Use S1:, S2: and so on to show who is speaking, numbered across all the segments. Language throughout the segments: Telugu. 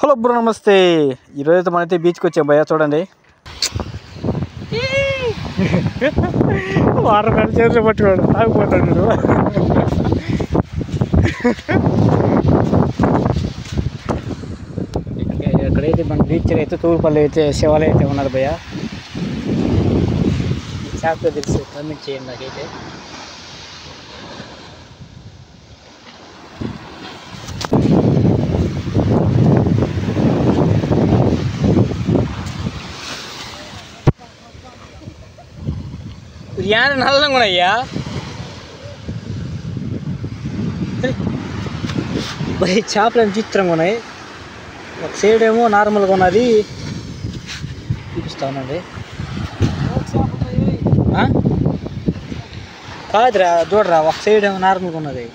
S1: హలో బ్రో, నమస్తే. ఈరోజు మనైతే బీచ్కి వచ్చాం భయ్యా. చూడండి, వాటర్ పని చేతులు పట్టుకోడు ఆగిపోతాడు మీరు. ఎక్కడైతే మన బీచ్ అయితే తూర్పల్లి అయితే శివాలయం అయితే ఉన్నారు భయ్యా. చేప తెలుసు, కమెంట్ చేయండి నాకైతే. యాన నల్లంగా ఉన్నాయ్యా భయ్. చేపలు చిత్రంగా ఉన్నాయి. ఒక సైడ్ ఏమో నార్మల్గా ఉన్నది, చూపిస్తా ఉన్నాండి. కాదురా, చూడరా, ఒక సైడ్ ఏమో నార్మల్గా ఉన్నది,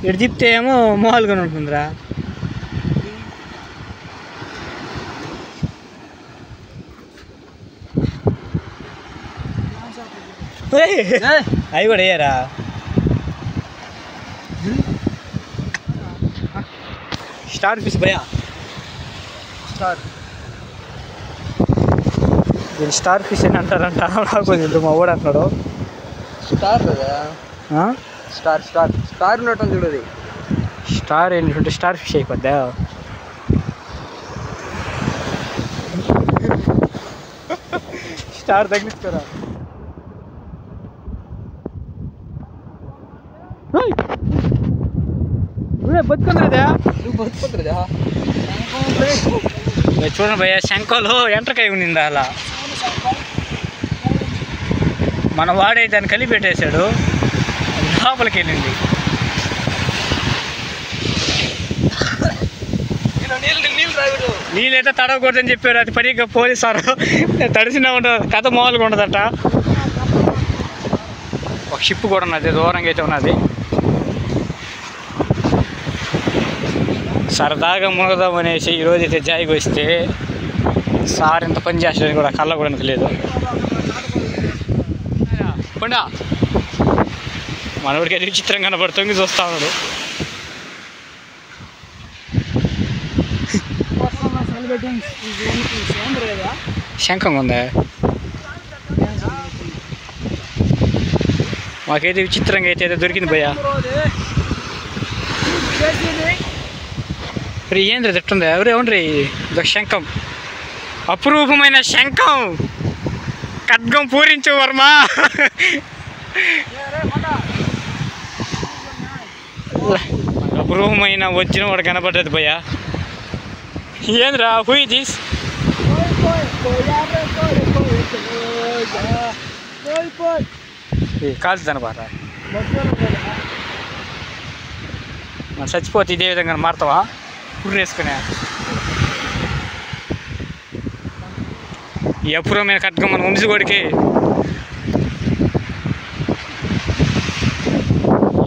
S1: ఇటు తిప్పితే ఏమో మామూలుగానే ఉంటుందిరా. అవి కూడా వేయరా. స్టార్ ఫిష్ భయ్యా, దీన్ని స్టార్ ఫిష్ అని అంటారంట. నాకు మా ఊడు అంటున్నాడు.
S2: స్టార్ కదా, స్టార్ స్టార్ స్టార్ ఉన్నట్టు చూడదు.
S1: స్టార్ ఏంటంటే స్టార్ ఫిష్ అయిపోద్దా. స్టార్ తగ్గించుకోరా. బతుకుందా చూడండి భయ్యా, శంఖలో ఎంట్రకాయ ఉండింది. అలా మన వాడే దాన్ని కలిపి పెట్టేశాడు, లోపలికి వెళ్ళింది. నీళ్ళైతే తడవకూడదని చెప్పారు. అది పనిగా పోలీసు వారు తడిసినా ఉండదు, కథ మామూలుగా ఉండదట. ఒక షిప్ కూడా ఉన్నది, దూరంగా అయితే ఉన్నది. సరదాగా మునగదాం అనేసి ఈరోజు అయితే జాయికి వస్తే సార్ ఎంత పని చేస్తాడని కూడా కళ్ళ కూడా లేదు. కొండా మనవాడికి అది విచిత్రంగా కనబడుతుంది, చూస్తా ఉన్నాడు. శంఖంగా ఉందా? మాకైతే విచిత్రంగా అయితే దొరికింది భయ్యా. ఏంద్ర తిట్టుందా? ఎవరేమండ్రీ? శంఖం, అపురూపమైన శంఖం, ఖడ్గం పూరించు వర్మ. అపురూపమైన వచ్చిన వాడు కనపడ్డది భయ్యా. ఏంద్రా, హూ ఇస్ దిస్? కాల్చుదాను బారా, మనం చచ్చిపోతే ఇదే విధంగా మారుతావా? వేసుకునే ఈ అపురూపమైన ఖడ్గం మన వంశీగోడికి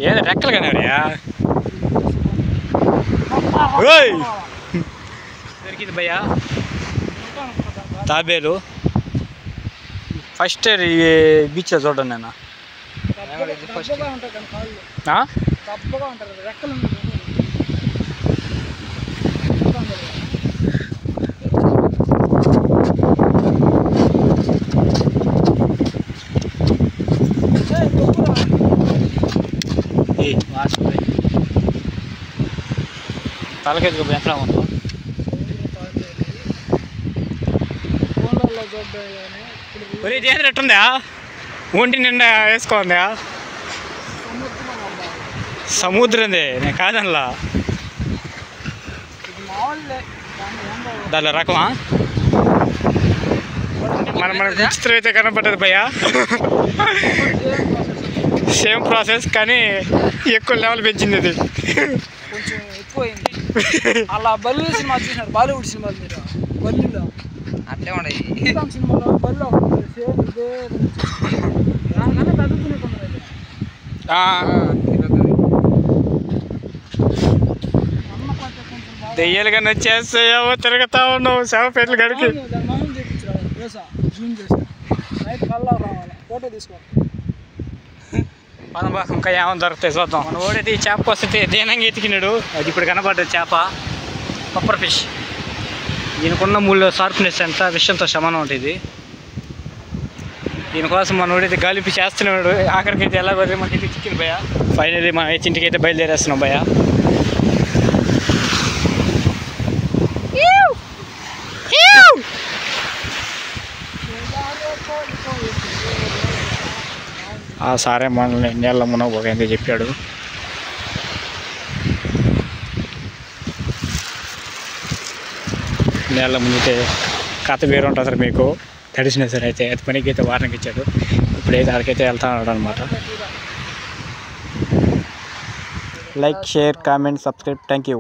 S1: ఏదో రెక్కలు కనవరియా. దొరికింది భయ్యా తాబేలు. ఫస్ట్ ఈ బీచ్లో చూడండి నేను. తలకెత్తుకు ఎట్లా ఉందో ఎట్టుందా? ఒంటి నిండా వేసుకోందా? సముద్రందే, నేను కాదనలా. దానిలో రకమా మనకు విచిత్రం అయితే కనపడ్డది భయ్యా. సేమ్ ప్రాసెస్ కానీ ఎక్కువ లెవెల్ పెంచింది అది.
S2: కొంచెం ఎక్కువైంది. అలా బల్లు సినిమా చూసినారు, బాలీవుడ్ సినిమాలు మీరు? బల్లులో అట్లే ఉన్నాయి. సినిమాలో బల్లు
S1: దెయ్యాలు కానీ వచ్చేస్తాయేమో తిరుగుతా ఉన్నావు సేవ పేర్లు గడికి.
S2: ఫోటో తీసుకో.
S1: పనబాక ఇంకా ఏమైనా దొరుకుతాయి చూద్దాం. మన ఓడైతే ఈ చేప వస్తే దీనంగా ఎతికినాడు. అది ఇప్పుడు కనపడ్డది చేప. పప్పర్ ఫిష్. దీనికున్న ముళ్ళు షార్ప్నెస్ ఎంత విషయంతో సమానం ఉంటుంది. దీనికోసం మనోడైతే గాలింపు చేస్తున్నాడు. ఆఖరికైతే ఎలాగో మనకైతే చిక్కింది భయ. ఫైనల్లీ మనం అయితే ఇంటికి అయితే బయలుదేరేస్తున్నాం భయ. ఆ సారే మనల్ని నీళ్ళ మునగబోయింది చెప్పాడు. నీళ్ళ మునిగితే కథ వేరు ఉంటుంది సార్. మీకు తడిసిన సార్ అయితే అది పనికి అయితే వార్నింగ్ ఇచ్చాడు. ఇప్పుడైతే అక్కడికైతే వెళ్తా ఉన్నాడు అనమాట. Like, share, comment, subscribe. Thank you.